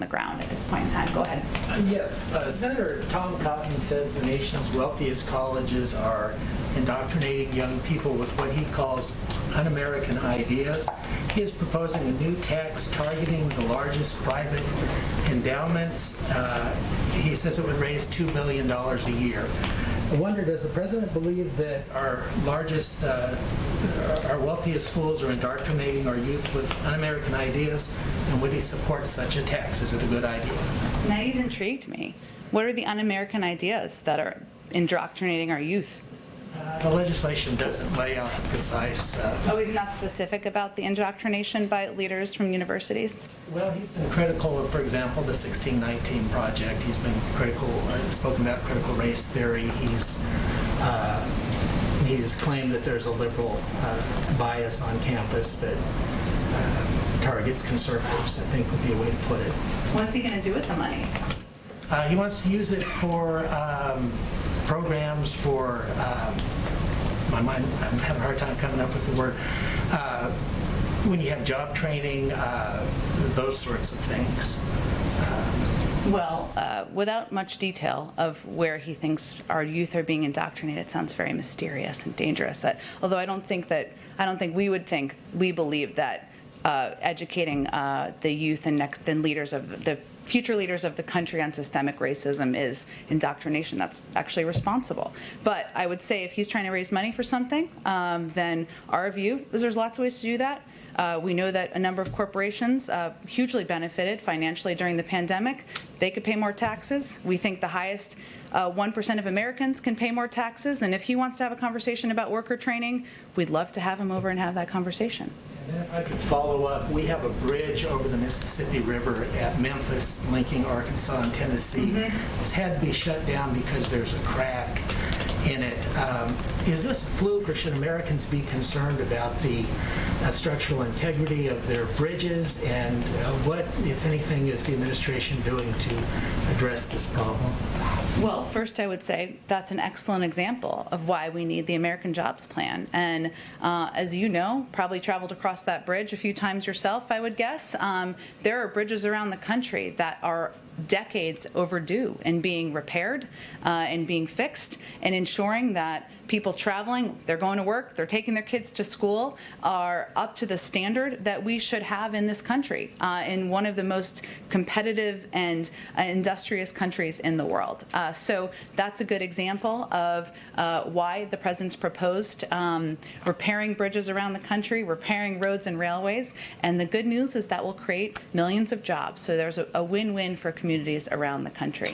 the ground at this point in time. Go ahead. Yes. Senator Tom Cotton says the nation's wealthiest colleges are indoctrinating young people with what he calls un-American ideas. He is proposing a new tax targeting the largest private endowments. He says it would raise $2 billion a year. I wonder, does the president believe that our wealthiest schools are indoctrinating our youth with un-American ideas, and would he support such a tax? Is it a good idea? Now you've intrigued me. What are the un-American ideas that are indoctrinating our youth? The legislation doesn't lay out the precise... Oh, he's not specific about the indoctrination by leaders from universities? Well, he's been critical of, for example, the 1619 Project. He's been critical, spoken about critical race theory. He's claimed that there's a liberal bias on campus that targets conservatives, I think would be a way to put it. What's he going to do with the money? He wants to use it for programs for, I'm having a hard time coming up with the word, when you have job training, those sorts of things. Without much detail of where he thinks our youth are being indoctrinated, it sounds very mysterious and dangerous. Although I don't think we believe that educating the youth and the future leaders of the country on systemic racism is indoctrination. That's actually responsible. But I would say if he's trying to raise money for something, then our view is there's lots of ways to do that. We know that a number of corporations hugely benefited financially during the pandemic. They could pay more taxes. We think the highest 1% of Americans can pay more taxes. And if he wants to have a conversation about worker training, we'd love to have him over and have that conversation. And then if I could follow up, we have a bridge over the Mississippi River at Memphis linking Arkansas and Tennessee. It's had to be shut down because there's a crack in it. Is this a fluke, or should Americans be concerned about the structural integrity of their bridges? And what, if anything, is the administration doing to address this problem? Well, first I would say that's an excellent example of why we need the American Jobs Plan. And as you know, probably traveled across that bridge a few times yourself, I would guess. There are bridges around the country that are decades overdue in being repaired and being fixed, and ensuring that people traveling, they're going to work, they're taking their kids to school, are up to the standard that we should have in this country, in one of the most competitive and industrious countries in the world. So that's a good example of why the president's proposed repairing bridges around the country, repairing roads and railways. And the good news is that will create millions of jobs. So there's a win-win for communities around the country.